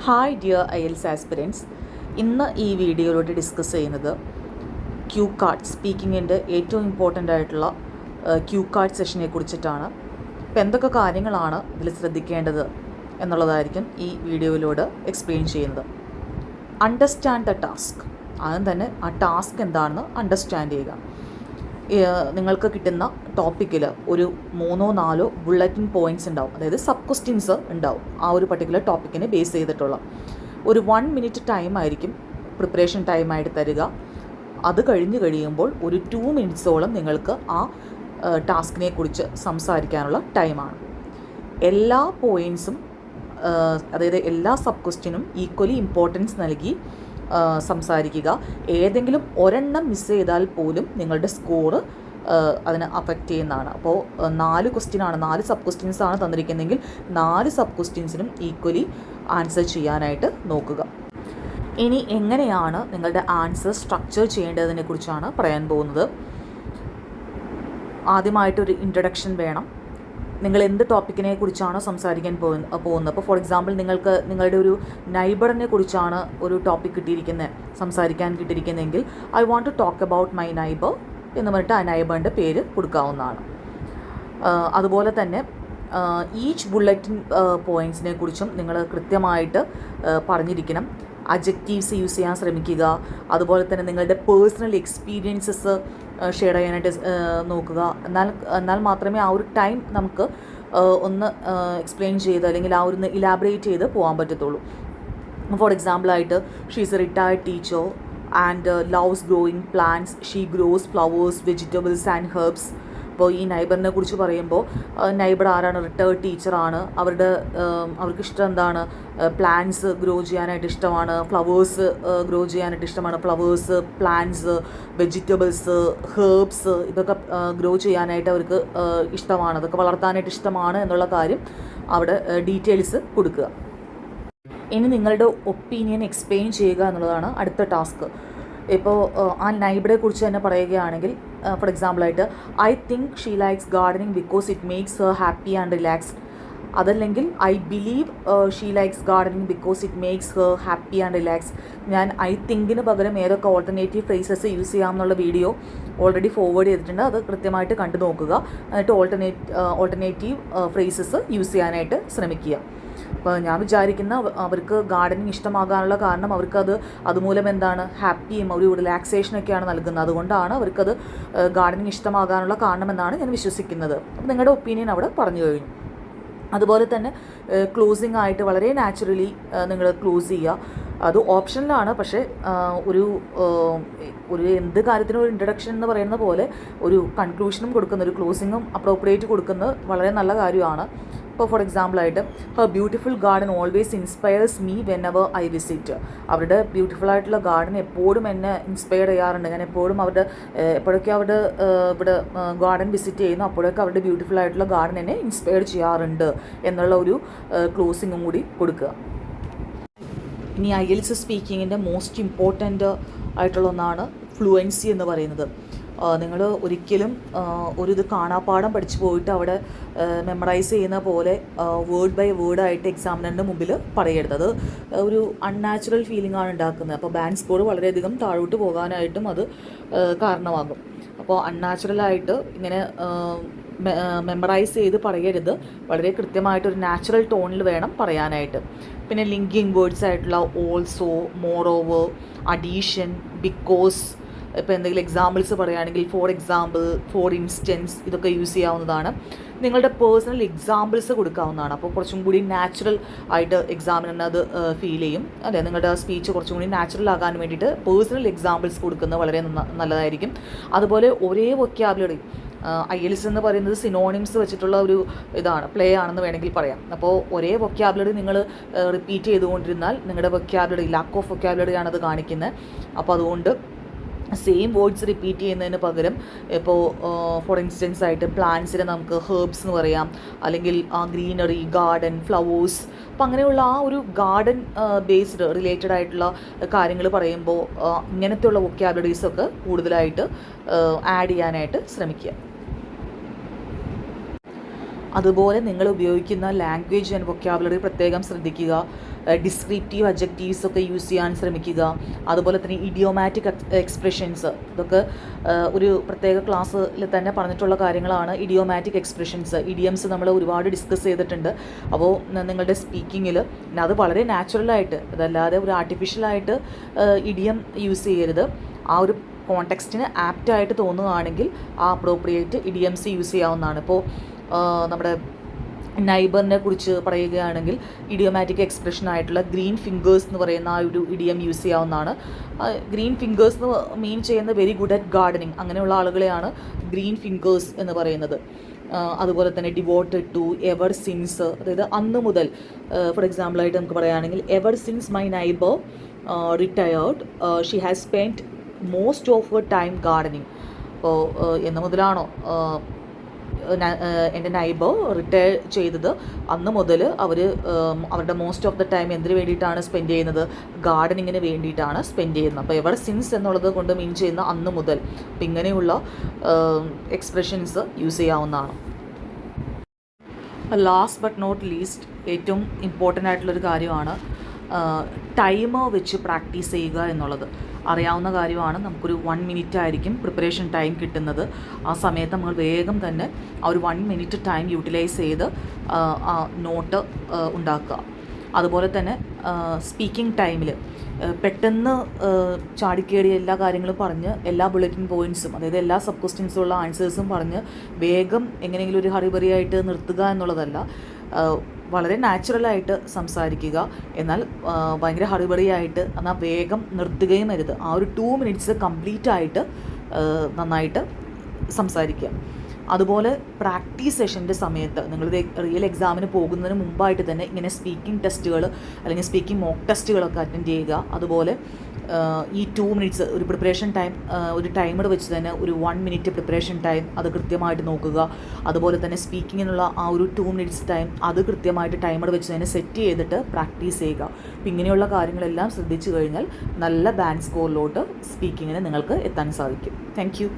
Hi dear IELTS aspirants. ഇന്ന് ഈ വീഡിയോയിലൂടെ ഡിസ്കസ് ചെയ്യുന്നത് ക്യൂ കാർഡ് സ്പീക്കിങ്ങിൻ്റെ ഏറ്റവും ഇമ്പോർട്ടൻ്റ് ആയിട്ടുള്ള ക്യൂ കാർഡ് സെഷനെ കുറിച്ചിട്ടാണ്. അപ്പോൾ എന്തൊക്കെ കാര്യങ്ങളാണ് ഇതിൽ ശ്രദ്ധിക്കേണ്ടത് എന്നുള്ളതായിരിക്കും ഈ വീഡിയോയിലൂടെ എക്സ്പ്ലെയിൻ ചെയ്യുന്നത്. Understand the task. ആദ്യം തന്നെ ആ ടാസ്ക് എന്താണെന്ന് അണ്ടർസ്റ്റാൻഡ് ചെയ്യുക. നിങ്ങൾക്ക് കിട്ടുന്ന ടോപ്പിക്കിൽ ഒരു 3-4 ബുള്ളറ്റിൻ പോയിൻറ്റ്സ് ഉണ്ടാവും, അതായത് സബ് ക്വസ്റ്റ്യൻസ് ഉണ്ടാവും. ആ ഒരു പർട്ടിക്കുലർ ടോപ്പിക്കിനെ ബേസ് ചെയ്തിട്ടുള്ള ഒരു 1 മിനിറ്റ് ടൈമായിരിക്കും പ്രിപ്പറേഷൻ ടൈമായിട്ട് തരിക. അത് കഴിയുമ്പോൾ ഒരു 2 മിനിറ്റ്സോളം നിങ്ങൾക്ക് ആ ടാസ്കിനെ കുറിച്ച് സംസാരിക്കാനുള്ള ടൈമാണ്. എല്ലാ പോയിൻറ്റ്സും അതായത് എല്ലാ സബ് ക്വസ്റ്റ്യനും ഈക്വലി ഇമ്പോർട്ടൻസ് നൽകി സംസാരിക്കുക. ഏതെങ്കിലും ഒരെണ്ണം മിസ് ചെയ്താൽ പോലും നിങ്ങളുടെ സ്കോറ് അതിനെ അഫക്റ്റ് ചെയ്യുന്നതാണ്. അപ്പോൾ 4 ക്വസ്റ്റ്യനാണ്, 4 സബ് ക്വസ്റ്റ്യൻസാണ് തന്നിരിക്കുന്നതെങ്കിൽ 4 സബ് ക്വസ്റ്റ്യൻസിനും ഈക്വലി ആൻസർ ചെയ്യാനായിട്ട് നോക്കുക. ഇനി എങ്ങനെയാണ് നിങ്ങളുടെ ആൻസർ സ്ട്രക്ചർ ചെയ്യേണ്ടതിനെ കുറിച്ചാണ് പറയാൻ പോകുന്നത്. ആദ്യമായിട്ടൊരു ഇൻട്രഡക്ഷൻ വേണം. നിങ്ങൾ എന്ത് ടോപ്പിക്കിനെ കുറിച്ചാണ് സംസാരിക്കാൻ പോകുന്നത്. അപ്പോൾ ഫോർ എക്സാമ്പിൾ നിങ്ങൾക്ക് നിങ്ങളുടെ ഒരു നൈബറിനെ കുറിച്ചാണ് ഒരു ടോപ്പിക് കിട്ടിയിരിക്കുന്നത്, സംസാരിക്കാൻ കിട്ടിയിരിക്കുന്നതെങ്കിൽ I want to talk about my neighbour എന്ന് പറഞ്ഞിട്ട് ആ നൈബറിൻ്റെ പേര് കൊടുക്കാവുന്നതാണ്. അതുപോലെ തന്നെ ഈച്ച് ബുള്ളറ്റിൻ പോയിൻറ്റ്സിനെ കുറിച്ചും നിങ്ങൾ കൃത്യമായിട്ട് പറഞ്ഞിരിക്കണം. അഡ്ജക്റ്റീവ്സ് യൂസ് ചെയ്യാൻ ശ്രമിക്കുക. അതുപോലെ തന്നെ നിങ്ങളുടെ പേഴ്സണൽ എക്സ്പീരിയൻസസ് ഷെയർ ചെയ്യാനായിട്ട് നോക്കുക. എന്നാൽ മാത്രമേ ആ ഒരു ടൈം നമുക്ക് ഒന്ന് എക്സ്പ്ലെയിൻ ചെയ്ത് അല്ലെങ്കിൽ ആ ഒരു ഇലാബറേറ്റ് ചെയ്ത് പോകാൻ പറ്റത്തുള്ളൂ. ഫോർ എക്സാമ്പിളായിട്ട് she is a retired teacher and loves growing plants. She grows flowers, vegetables and herbs. അപ്പോൾ ഈ നൈബറിനെ കുറിച്ച് പറയുമ്പോൾ നൈബർ ആരാണ്? റിട്ടയർഡ് ടീച്ചറാണ്. അവർക്ക് ഇഷ്ടം എന്താണ്? പ്ലാന്റ്സ് ഗ്രോ ചെയ്യാനായിട്ട് ഇഷ്ടമാണ്, ഫ്ലവേഴ്സ് ഗ്രോ ചെയ്യാനായിട്ട് ഇഷ്ടമാണ്. ഫ്ലവേഴ്സ്, പ്ലാന്റ്സ്, വെജിറ്റബിൾസ്, ഹെർബ്സ് ഇതൊക്കെ ഗ്രോ ചെയ്യാനായിട്ട് അവർക്ക് ഇഷ്ടമാണ്, അതൊക്കെ വളർത്താനായിട്ട് ഇഷ്ടമാണ് എന്നുള്ള കാര്യം അവിടെ ഡീറ്റെയിൽസ് കൊടുക്കുക. ഇനി നിങ്ങളുടെ ഒപ്പീനിയൻ എക്സ്പ്ലെയിൻ ചെയ്യുക എന്നുള്ളതാണ് അടുത്ത ടാസ്ക്. ഇപ്പോൾ ആ നൈബറെ കുറിച്ച് തന്നെ പറയുകയാണെങ്കിൽ ഫോർ എക്സാമ്പിളായിട്ട് I think she likes gardening because it makes her happy and relaxed. അതല്ലെങ്കിൽ I believe she likes gardening because it makes her happy and relax. ഞാൻ ഐ തിങ്കിന് പകരം ഏതൊക്കെ ഓൾട്ടർനേറ്റീവ് ഫ്രേസസ് യൂസ് ചെയ്യാമെന്നുള്ള വീഡിയോ ഓൾറെഡി ഫോർവേഡ് ചെയ്തിട്ടുണ്ട്. അത് കൃത്യമായിട്ട് കണ്ടു നോക്കുക. എന്നിട്ട് ഓൾട്ടർനേറ്റീവ് ഫ്രേസസ് യൂസ് ചെയ്യാനായിട്ട് ശ്രമിക്കുക. അപ്പോൾ ഞാൻ വിചാരിക്കുന്ന അവർക്ക് ഗാർഡനിങ് ഇഷ്ടമാകാനുള്ള കാരണം അവർക്കത് അതുമൂലം എന്താണ് ഹാപ്പിയും ഒരു റിലാക്സേഷനൊക്കെയാണ് നൽകുന്നത്. അതുകൊണ്ടാണ് അവർക്കത് ഗാർഡനിങ് ഇഷ്ടമാകാനുള്ള കാരണമെന്നാണ് ഞാൻ വിശ്വസിക്കുന്നത്. അപ്പോൾ നിങ്ങളുടെ ഒപ്പീനിയൻ അവിടെ പറഞ്ഞു കഴിഞ്ഞു. അതുപോലെ തന്നെ ക്ലോസിംഗ് ആയിട്ട് വളരെ നാച്ചുറലി നിങ്ങൾ ക്ലോസ് ചെയ്യുക. അത് ഓപ്ഷനിലാണ്, പക്ഷേ ഒരു എന്ത് കാര്യത്തിനും ഒരു ഇൻട്രഡക്ഷൻ എന്ന് പറയുന്ന പോലെ ഒരു കൺക്ലൂഷനും കൊടുക്കുന്ന ഒരു ക്ലോസിങ്ങും അപ്രോപ്രിയേറ്റ് കൊടുക്കുന്നത് വളരെ നല്ല കാര്യമാണ്. ഇപ്പോൾ ഫോർ എക്സാമ്പിളായിട്ട് her beautiful garden always inspires me whenever I visit. അവരുടെ ബ്യൂട്ടിഫുൾ ആയിട്ടുള്ള ഗാർഡൻ എപ്പോഴും എന്നെ ഇൻസ്പയർ ചെയ്യാറുണ്ട്. ഞാൻ എപ്പോഴും എപ്പോഴൊക്കെ ഇവിടെ ഗാർഡൻ വിസിറ്റ് ചെയ്യുന്നു അപ്പോഴൊക്കെ അവരുടെ ബ്യൂട്ടിഫുൾ ആയിട്ടുള്ള ഗാർഡൻ എന്നെ ഇൻസ്പയർ ചെയ്യാറുണ്ട് എന്നുള്ള ഒരു ക്ലോസിങ്ങും കൂടി കൊടുക്കുക. ഇനി IELTS സ്പീക്കിങ്ങിൻ്റെ മോസ്റ്റ് ഇമ്പോർട്ടൻ്റ് ആയിട്ടുള്ള ഒന്നാണ് ഫ്ലുവൻസി എന്ന് പറയുന്നത്. നിങ്ങൾ ഒരിക്കലും ഇത് കാണാപ്പാഠം പഠിച്ചു പോയിട്ട് അവിടെ മെമ്മറൈസ് ചെയ്യുന്ന പോലെ വേർഡ് ബൈ വേർഡായിട്ട് എക്സാമിനറിൻ്റെ മുമ്പിൽ പറയരുത്. അത് ഒരു അൺനാച്ചുറൽ ഫീലിംഗ് ആണ് ഉണ്ടാക്കുന്നത്. അപ്പോൾ ബാൻഡ് സ്കോർ വളരെയധികം താഴോട്ട് പോകാനായിട്ടും അത് കാരണമാകും. അപ്പോൾ അൺനാച്ചുറലായിട്ട് ഇങ്ങനെ മെമ്മറൈസ് ചെയ്ത് പറയരുത്. വളരെ കൃത്യമായിട്ടൊരു നാച്ചുറൽ ടോണിൽ വേണം പറയാനായിട്ട്. പിന്നെ ലിങ്കിങ് വേർഡ്സ് ആയിട്ടുള്ള also, moreover, addition, because. ഇപ്പോൾ എന്തെങ്കിലും എക്സാമ്പിൾസ് പറയുകയാണെങ്കിൽ ഫോർ എക്സാമ്പിൾ, ഫോർ ഇൻസ്റ്റൻസ് ഇതൊക്കെ യൂസ് ചെയ്യാവുന്നതാണ്. നിങ്ങളുടെ പേഴ്സണൽ എക്സാമ്പിൾസ് കൊടുക്കാവുന്നതാണ്. അപ്പോൾ കുറച്ചും കൂടി നാച്ചുറൽ ആയിട്ട് എക്സാമിന് അത് ഫീൽ ചെയ്യും. അല്ലേ, നിങ്ങളുടെ സ്പീച്ച് കുറച്ചും കൂടി നാച്ചുറൽ ആകാൻ വേണ്ടിയിട്ട് പേഴ്സണൽ എക്സാമ്പിൾസ് കൊടുക്കുന്നത് വളരെ നല്ലതായിരിക്കും. അതുപോലെ ഒരേ വൊക്കാബുലറി IELTS എന്ന് പറയുന്നത് സിനോണിംസ് വെച്ചിട്ടുള്ള ഒരു പ്ലേ ആണെന്ന് വേണമെങ്കിൽ പറയാം. അപ്പോൾ ഒരേ വൊക്കാബുലറി നിങ്ങൾ റിപ്പീറ്റ് ചെയ്തുകൊണ്ടിരുന്നാൽ നിങ്ങളുടെ വൊക്കാബുലറി ലാക്ക് ഓഫ് വൊക്കാബുലറി ആണത് കാണിക്കുന്നത്. അപ്പോൾ അതുകൊണ്ട് സെയിം വേർഡ്സ് റിപ്പീറ്റ് ചെയ്യുന്നതിന് പകരം ഇപ്പോൾ ഫോർ ഇൻസ്റ്റൻസ് ആയിട്ട് പ്ലാന്റ്സിനെ നമുക്ക് ഹെർബ്സ് എന്ന് പറയാം, അല്ലെങ്കിൽ ഗ്രീനറി, ഗാർഡൻ, ഫ്ലവേഴ്സ്. അപ്പം അങ്ങനെയുള്ള ആ ഒരു ഗാർഡൻ ബേസ്ഡ് റിലേറ്റഡ് ആയിട്ടുള്ള കാര്യങ്ങൾ പറയുമ്പോൾ ഇങ്ങനത്തെയുള്ള വൊക്കാബുലറീസൊക്കെ കൂടുതലായിട്ട് ആഡ് ചെയ്യാനായിട്ട് ശ്രമിക്കുക. അതുപോലെ നിങ്ങൾ ഉപയോഗിക്കുന്ന ലാംഗ്വേജ് ആൻഡ് വൊക്കാബുലറി പ്രത്യേകം ശ്രദ്ധിക്കുക. ഡിസ്ക്രിപ്റ്റീവ് അഡ്ജക്റ്റീവ്സ് ഒക്കെ യൂസ് ചെയ്യാൻ ശ്രമിക്കുക. അതുപോലെ തന്നെ ഇഡിയോമാറ്റിക് എക്സ്പ്രഷൻസ്, ഇതൊക്കെ ഒരു പ്രത്യേക ക്ലാസ്സിൽ തന്നെ പറഞ്ഞിട്ടുള്ള കാര്യങ്ങളാണ്. ഇഡിയോമാറ്റിക് എക്സ്പ്രഷൻസ്, ഇഡിയംസ് നമ്മൾ ഒരുപാട് ഡിസ്കസ് ചെയ്തിട്ടുണ്ട്. അപ്പോൾ നിങ്ങളുടെ സ്പീക്കിങ്ങിൽ അത് വളരെ നാച്ചുറലായിട്ട്, അതല്ലാതെ ഒരു ആർട്ടിഫിഷ്യലായിട്ട് ഇഡിയം യൂസ് ചെയ്യരുത്. ആ ഒരു കോണ്ടെക്സ്റ്റിന് ആപ്റ്റായിട്ട് തോന്നുകയാണെങ്കിൽ ആ അപ്രോപ്രിയേറ്റ് ഇഡിയംസ് യൂസ് ചെയ്യാവുന്നതാണ്. ഇപ്പോൾ നമ്മുടെ നൈബറിനെ കുറിച്ച് പറയുകയാണെങ്കിൽ ഇഡിയോമാറ്റിക് എക്സ്പ്രഷൻ ആയിട്ടുള്ള ഗ്രീൻ ഫിംഗേഴ്സ് എന്ന് പറയുന്ന ആ ഒരു ഇഡിയം യൂസ് ചെയ്യാവുന്നതാണ്. ഗ്രീൻ ഫിംഗേഴ്സ് എന്ന് മീൻ ചെയ്യുന്ന വെരി ഗുഡ് അറ്റ് ഗാർഡനിങ്, അങ്ങനെയുള്ള ആളുകളെയാണ് ഗ്രീൻ ഫിംഗേഴ്സ് എന്ന് പറയുന്നത്. അതുപോലെ തന്നെ ഡിവോട്ടഡ് ടു, എവർ സിൻസ്, അതായത് അന്ന് മുതൽ. ഫോർ എക്സാമ്പിളായിട്ട് നമുക്ക് പറയുകയാണെങ്കിൽ ever since my neighbour retired she has spend most of her time gardening. അപ്പോൾ എന്ന് മുതലാണോ എൻ്റെ നൈബർ റിട്ടയർ ചെയ്തത്, അന്ന് മുതൽ അവരുടെ മോസ്റ്റ് ഓഫ് ദ ടൈം എന്തിനു വേണ്ടിയിട്ടാണ് സ്പെൻഡ് ചെയ്യുന്നത്? ഗാർഡനിങ്ങിന് വേണ്ടിയിട്ടാണ് സ്പെൻഡ് ചെയ്യുന്നത്. അപ്പോൾ എവർ സിൻസ് എന്നുള്ളത് കൊണ്ട് മീൻ ചെയ്യുന്ന അന്ന് മുതൽ. അപ്പം ഇങ്ങനെയുള്ള എക്സ്പ്രഷൻസ് യൂസ് ചെയ്യാവുന്നതാണ്. ലാസ്റ്റ് ബട്ട് നോട്ട് ലീസ്റ്റ്, ഏറ്റവും ഇമ്പോർട്ടൻ്റ് ആയിട്ടുള്ളൊരു കാര്യമാണ് ടൈമർ വെച്ച് പ്രാക്ടീസ് ചെയ്യുക എന്നുള്ളത്. അറിയാവുന്ന കാര്യമാണ്. നമുക്കൊരു 1 മിനിറ്റ് ആയിരിക്കും പ്രിപ്പറേഷൻ ടൈം കിട്ടുന്നത്. ആ സമയത്ത് നമ്മൾ വേഗം തന്നെ ആ ഒരു 1 മിനിറ്റ് ടൈം യൂട്ടിലൈസ് ചെയ്ത് ആ നോട്ട് ഉണ്ടാക്കുക. അതുപോലെ തന്നെ സ്പീക്കിംഗ് ടൈമിൽ പെട്ടെന്ന് ചാടിക്കേടി എല്ലാ കാര്യങ്ങളും പറഞ്ഞ് എല്ലാ ബുള്ളറ്റിൻ പോയിൻറ്റ്സും, അതായത് എല്ലാ സബ് ക്വസ്റ്റ്യൻസുള്ള ആൻസേഴ്സും പറഞ്ഞ് വേഗം എങ്ങനെയെങ്കിലും ഒരു ഹറിബറിയായിട്ട് നിർത്തുക എന്നുള്ളതല്ല. വളരെ നാച്ചുറലായിട്ട് സംസാരിക്കുക. എന്നാൽ ഭയങ്കര ഹറിബറിയായിട്ട് എന്നാൽ വേഗം നിർത്തുകയും അരുത്. ആ ഒരു 2 മിനിറ്റ്സ് കംപ്ലീറ്റ് ആയിട്ട് നന്നായിട്ട് സംസാരിക്കുക. അതുപോലെ പ്രാക്ടീസ് സെഷൻ്റെ സമയത്ത് നിങ്ങൾ റിയൽ എക്സാമിന് പോകുന്നതിന് മുമ്പായിട്ട് തന്നെ ഇങ്ങനെ സ്പീക്കിംഗ് ടെസ്റ്റുകൾ അല്ലെങ്കിൽ സ്പീക്കിംഗ് മോക്ക് ടെസ്റ്റുകളൊക്കെ അറ്റൻഡ് ചെയ്യുക. അതുപോലെ ഈ 2 മിനിറ്റ്സ് ഒരു പ്രിപ്പറേഷൻ ടൈം, ഒരു ടൈമർ വെച്ച് തന്നെ ഒരു 1 മിനിറ്റ് പ്രിപ്പറേഷൻ ടൈം അത് കൃത്യമായിട്ട് നോക്കുക. അതുപോലെ തന്നെ സ്പീക്കിങ്ങിനുള്ള ആ ഒരു 2 മിനിറ്റ്സ് ടൈം അത് കൃത്യമായിട്ട് ടൈമർ വെച്ച് തന്നെ സെറ്റ് ചെയ്തിട്ട് പ്രാക്ടീസ് ചെയ്യുക. അപ്പോൾ ഇങ്ങനെയുള്ള കാര്യങ്ങളെല്ലാം ശ്രദ്ധിച്ചു കഴിഞ്ഞാൽ നല്ല ബാൻഡ് സ്കോറിലോട്ട് സ്പീക്കിങ്ങിന് നിങ്ങൾക്ക് എത്താൻ സാധിക്കും. Thank you.